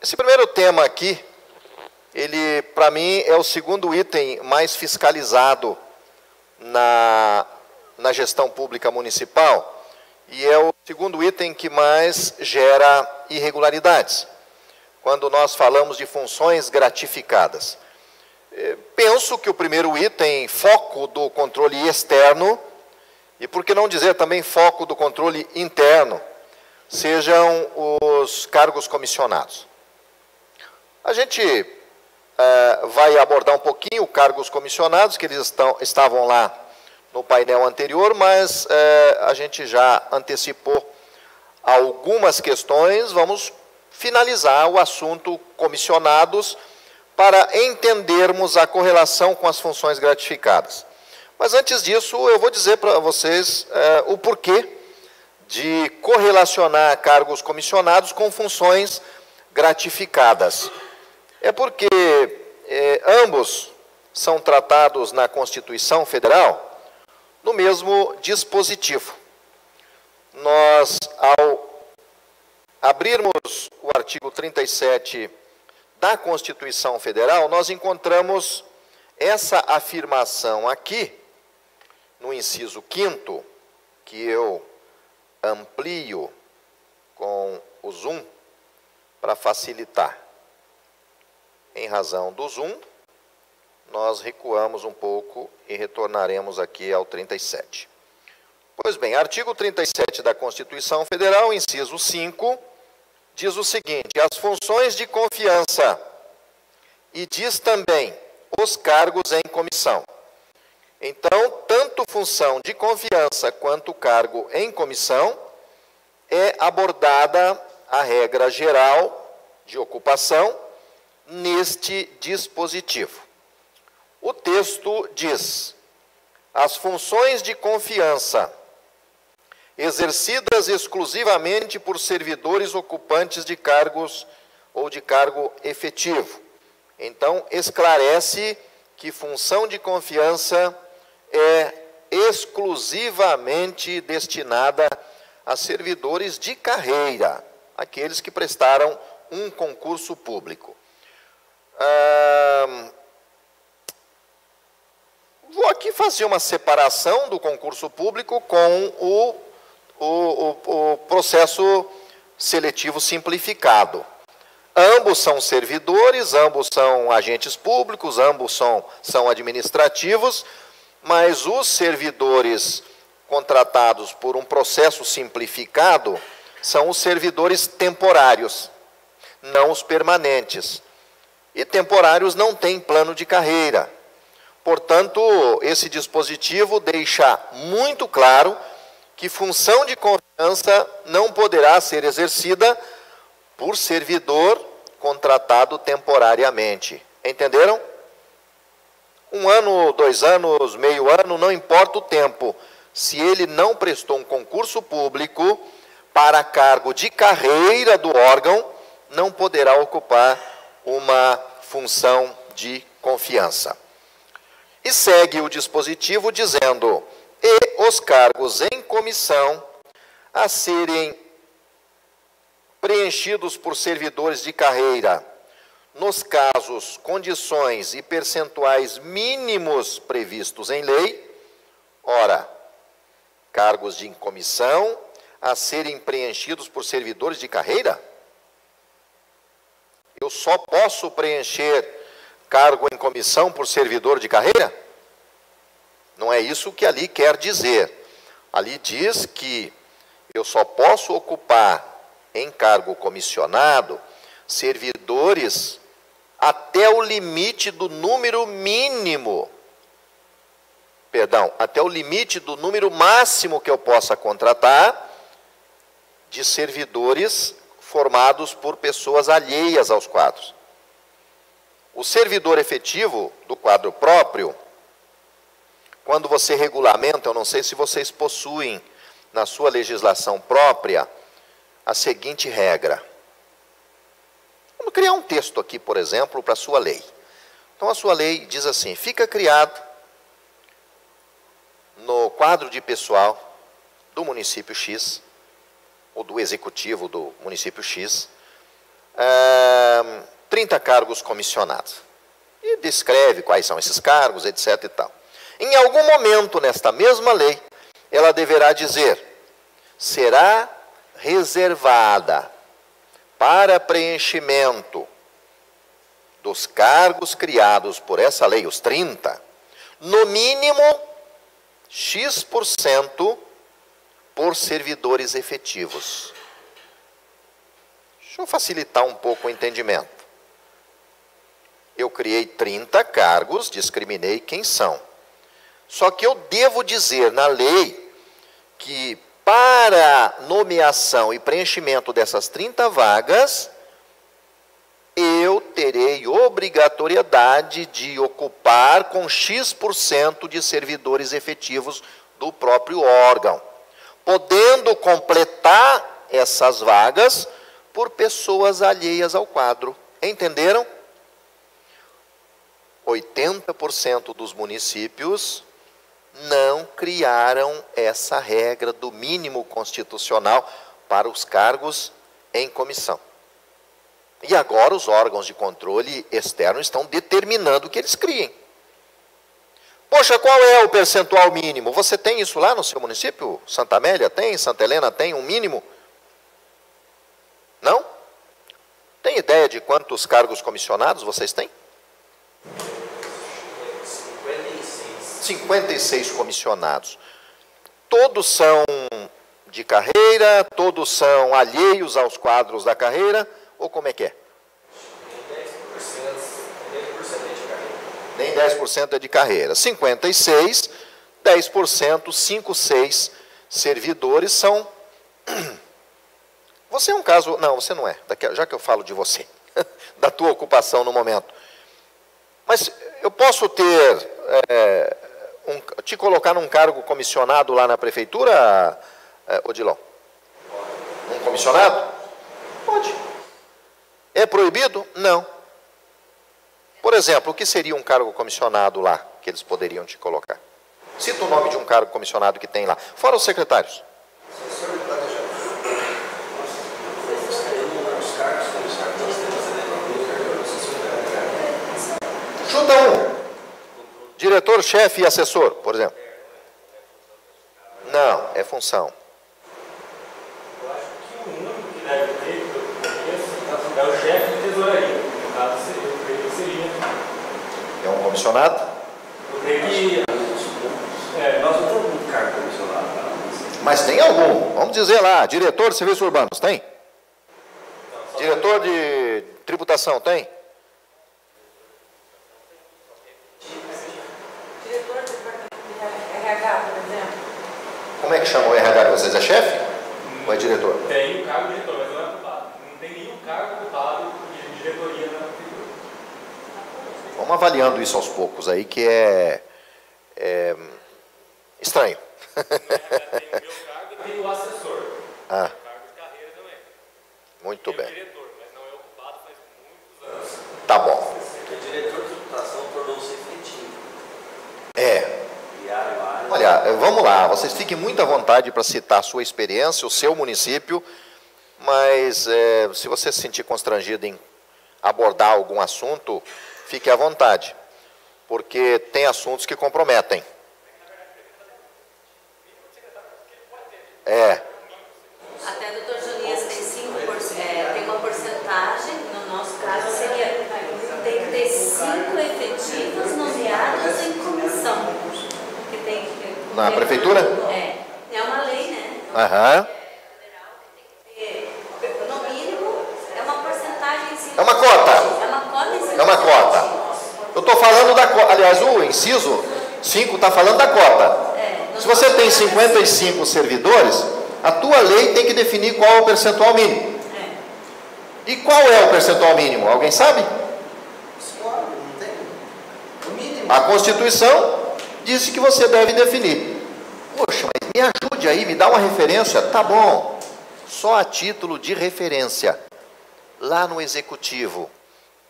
Esse primeiro tema aqui, ele, para mim, é o segundo item mais fiscalizado na gestão pública municipal e é o segundo item que mais gera irregularidades, quando nós falamos de funções gratificadas. Penso que o primeiro item, foco do controle externo, e por que não dizer também foco do controle interno, sejam os cargos comissionados. A gente vai abordar um pouquinho cargos comissionados, que eles estavam lá no painel anterior, mas a gente já antecipou algumas questões. Vamos finalizar o assunto comissionados para entendermos a correlação com as funções gratificadas. Mas antes disso, eu vou dizer para vocês o porquê de correlacionar cargos comissionados com funções gratificadas. É porque ambos são tratados na Constituição Federal no mesmo dispositivo. Nós, ao abrirmos o artigo 37 da Constituição Federal, nós encontramos essa afirmação aqui, no inciso 5º, que eu amplio com o zoom para facilitar. Em razão do zoom, nós recuamos um pouco e retornaremos aqui ao 37. Pois bem, artigo 37 da Constituição Federal, inciso 5, diz o seguinte: as funções de confiança, e diz também os cargos em comissão. Então, tanto função de confiança quanto cargo em comissão é abordada a regra geral de ocupação neste dispositivo. O texto diz: as funções de confiança exercidas exclusivamente por servidores ocupantes de cargos ou de cargo efetivo. Então, esclarece que função de confiança é exclusivamente destinada a servidores de carreira, aqueles que prestaram um concurso público. Vou aqui fazer uma separação do concurso público com o processo seletivo simplificado. Ambos são servidores, ambos são agentes públicos, ambos são administrativos, mas os servidores contratados por um processo simplificado são os servidores temporários, não os permanentes. E temporários não têm plano de carreira. Portanto, esse dispositivo deixa muito claro que função de confiança não poderá ser exercida por servidor contratado temporariamente. Entenderam? 1 ano, 2 anos, meio ano, não importa o tempo. Se ele não prestou um concurso público para cargo de carreira do órgão, não poderá ocupar uma função de confiança. E segue o dispositivo dizendo: e os cargos em comissão a serem preenchidos por servidores de carreira, nos casos, condições e percentuais mínimos previstos em lei. Ora, cargos de comissão a serem preenchidos por servidores de carreira? Eu só posso preencher cargo em comissão por servidor de carreira? Não é isso que ali quer dizer. Ali diz que eu só posso ocupar em cargo comissionado servidores até o limite do número mínimo, até o limite do número máximo que eu possa contratar de servidores formados por pessoas alheias aos quadros. O servidor efetivo do quadro próprio, quando você regulamenta, eu não sei se vocês possuem na sua legislação própria a seguinte regra. Vamos criar um texto aqui, por exemplo, para a sua lei. Então, a sua lei diz assim: fica criado no quadro de pessoal do município X, ou do executivo do município X, 30 cargos comissionados. E descreve quais são esses cargos, etc. e tal. Em algum momento, nesta mesma lei, ela deverá dizer: será reservada para preenchimento dos cargos criados por essa lei, os 30, no mínimo X% por servidores efetivos. Deixa eu facilitar um pouco o entendimento. Eu criei 30 cargos, discriminei quem são. Só que eu devo dizer na lei que para nomeação e preenchimento dessas 30 vagas, eu terei obrigatoriedade de ocupar com X% de servidores efetivos do próprio órgão, podendo completar essas vagas por pessoas alheias ao quadro. Entenderam? 80% dos municípios não criaram essa regra do mínimo constitucional para os cargos em comissão. E agora os órgãos de controle externo estão determinando que eles criem. Poxa, qual é o percentual mínimo? Você tem isso lá no seu município? Santa Amélia tem? Santa Helena tem um mínimo? Não? Tem ideia de quantos cargos comissionados vocês têm? 56 comissionados. Todos são de carreira, todos são alheios aos quadros da carreira, ou como é que é? Nem 10% é de carreira. 56, 10%, 5, 6 servidores são... Você é um caso... Não, você não é, já que eu falo de você, da tua ocupação no momento. Mas eu posso ter... te colocar num cargo comissionado lá na prefeitura, Odilon? Um comissionado? Pode. É proibido? Não. Por exemplo, o que seria um cargo comissionado lá, que eles poderiam te colocar? Cita o nome de um cargo comissionado que tem lá, fora os secretários. Chuta um. Diretor, chefe e assessor, por exemplo. Não, é função. Eu acho que o único que deve ter, que eu conheço, é o chefe de tesouraria. No caso, eu creio que seria. É um comissionado? Eu creio que... Nós não temos muito cargo comissionado. Mas tem algum. Vamos dizer lá, diretor de serviços urbanos, tem? Diretor de tributação, tem? Diretor do departamento de RH, por exemplo. Como é que chama o RH de vocês? É chefe? Ou é diretor? Tem o cargo de diretor, mas não é ocupado. Não tem nenhum cargo ocupado de diretoria na prefeitura. Vamos avaliando isso aos poucos aí, que é estranho. Tem o meu cargo e tem o assessor. Ah, O cargo de carreira não é. muito Tem o bem. diretor, mas não é ocupado faz muitos anos. Tá bom. O diretor de tributação tornou-se efetivo. É. Criaram área. Olha, vamos lá, vocês fiquem muito à vontade para citar a sua experiência, o seu município, mas se você se sentir constrangido em abordar algum assunto, fique à vontade, porque tem assuntos que comprometem. Até doutor Jonias tem 5%, tem uma porcentagem, no nosso caso seria, tem que ter 5 efetivos nomeados em comissão. Que tem que, Na prefeitura? É uma lei, né? Aham. No mínimo, é uma porcentagem em cima. É uma cota. É uma cota em cima. É uma cota. Eu estou falando da cota, aliás, o inciso 5 está falando da cota. Se você tem 55 servidores, a tua lei tem que definir qual é o percentual mínimo. E qual é o percentual mínimo? Alguém sabe? Claro, não tem. O mínimo. A Constituição disse que você deve definir. Poxa, mas me ajude aí, me dá uma referência. Tá bom. Só a título de referência. Lá no Executivo,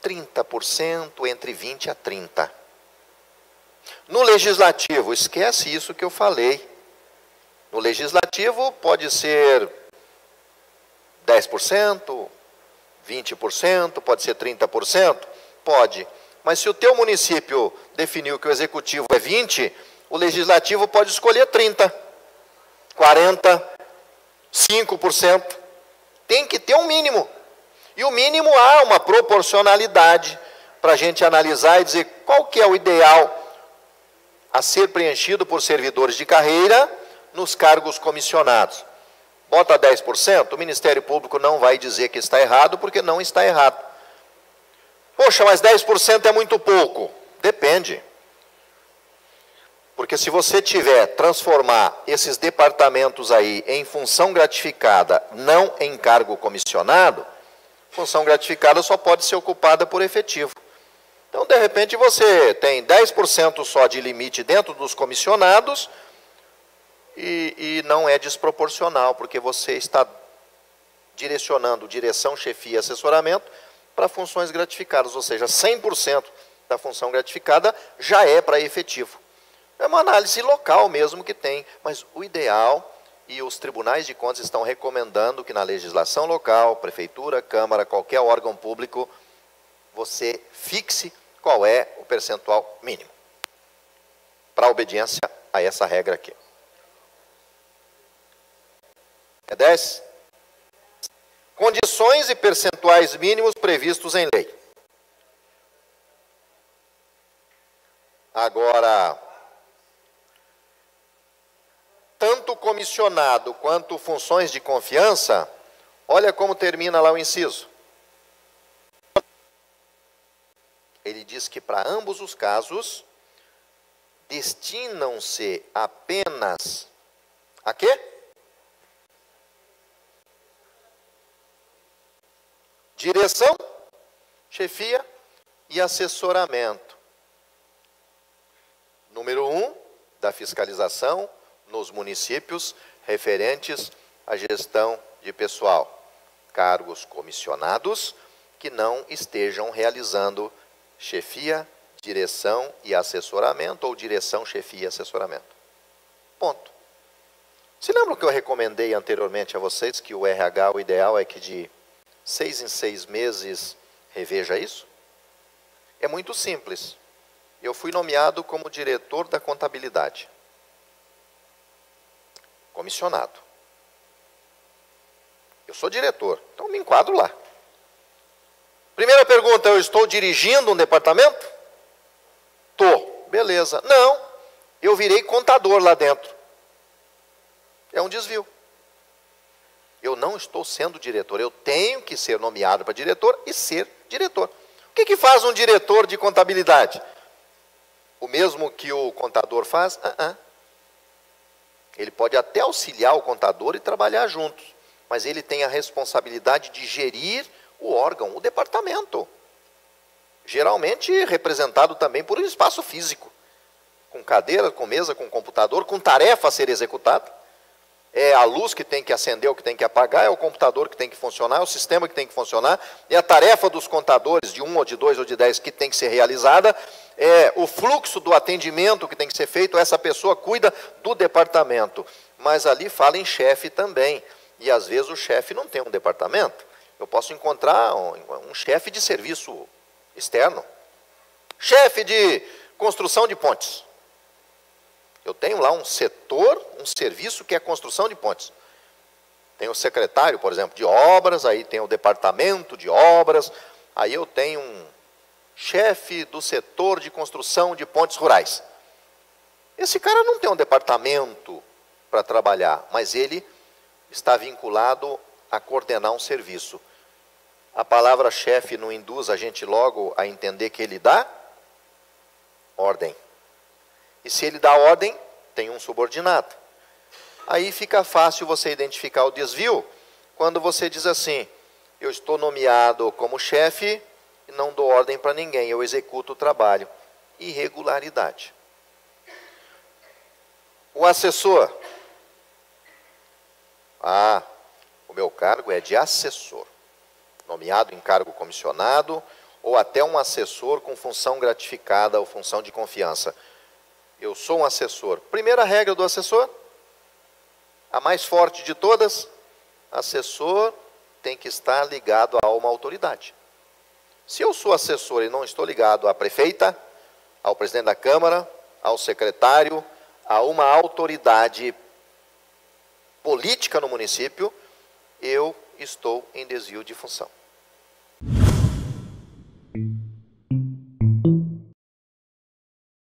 30%, entre 20% a 30%. No Legislativo, esquece isso que eu falei. No Legislativo pode ser 10%, 20%, pode ser 30%? Pode. Mas se o teu município definiu que o executivo é 20%, o legislativo pode escolher 30%, 40%, 5%. Tem que ter um mínimo. E o mínimo há uma proporcionalidade para a gente analisar e dizer qual que é o ideal a ser preenchido por servidores de carreira nos cargos comissionados. Bota 10%, o Ministério Público não vai dizer que está errado, porque não está errado. Poxa, mas 10% é muito pouco. Depende. Porque se você transformar esses departamentos aí em função gratificada, não em cargo comissionado, função gratificada só pode ser ocupada por efetivo. Então, de repente, você tem 10% só de limite dentro dos comissionados e não é desproporcional, porque você está direcionando direção, chefia e assessoramento para funções gratificadas, ou seja, 100% da função gratificada já é para efetivo. É uma análise local mesmo que tem, mas o ideal, e os tribunais de contas estão recomendando que na legislação local, prefeitura, câmara, qualquer órgão público, você fixe qual é o percentual mínimo para obediência a essa regra aqui. É 10? Condições e percentuais mínimos previstos em lei. Agora, tanto comissionado quanto funções de confiança, olha como termina lá o inciso. Ele diz que para ambos os casos, destinam-se apenas a quê? Direção, chefia e assessoramento. Número 1, da fiscalização nos municípios referentes à gestão de pessoal. Cargos comissionados que não estejam realizando chefia, direção e assessoramento, ou direção, chefia e assessoramento. Ponto. Se lembram que eu recomendei anteriormente a vocês que o RH, o ideal é que de 6 em 6 meses reveja isso? É muito simples. Eu fui nomeado como diretor da contabilidade. Comissionado. Eu sou diretor, então me enquadro lá. Primeira pergunta, eu estou dirigindo um departamento? Estou. Beleza. Não, eu virei contador lá dentro. É um desvio. Eu não estou sendo diretor, eu tenho que ser nomeado para diretor e ser diretor. O que faz um diretor de contabilidade? O mesmo que o contador faz? Ele pode até auxiliar o contador e trabalhar juntos, mas ele tem a responsabilidade de gerir o órgão, o departamento. Geralmente representado também por um espaço físico, com cadeira, com mesa, com computador, com tarefa a ser executada. É a luz que tem que acender, o que tem que apagar, é o computador que tem que funcionar, é o sistema que tem que funcionar, é a tarefa dos contadores, de 1 ou de 2 ou de 10, que tem que ser realizada, é o fluxo do atendimento que tem que ser feito, essa pessoa cuida do departamento. Mas ali fala em chefe também, e às vezes o chefe não tem um departamento. Eu posso encontrar um chefe de serviço externo, chefe de construção de pontes. Eu tenho lá um setor, um serviço que é construção de pontes. Tem o secretário, por exemplo, de obras, aí tem o departamento de obras, aí eu tenho um chefe do setor de construção de pontes rurais. Esse cara não tem um departamento para trabalhar, mas ele está vinculado a coordenar um serviço. A palavra chefe não induz a gente logo a entender que ele dá ordem. E se ele dá ordem, tem um subordinado. Aí fica fácil você identificar o desvio quando você diz assim: eu estou nomeado como chefe e não dou ordem para ninguém, eu executo o trabalho. Irregularidade. O assessor. O meu cargo é de assessor. Nomeado em cargo comissionado, ou até um assessor com função gratificada ou função de confiança. Eu sou um assessor. Primeira regra do assessor, a mais forte de todas: assessor tem que estar ligado a uma autoridade. Se eu sou assessor e não estou ligado à prefeita, ao presidente da Câmara, ao secretário, a uma autoridade política no município, eu estou em desvio de função.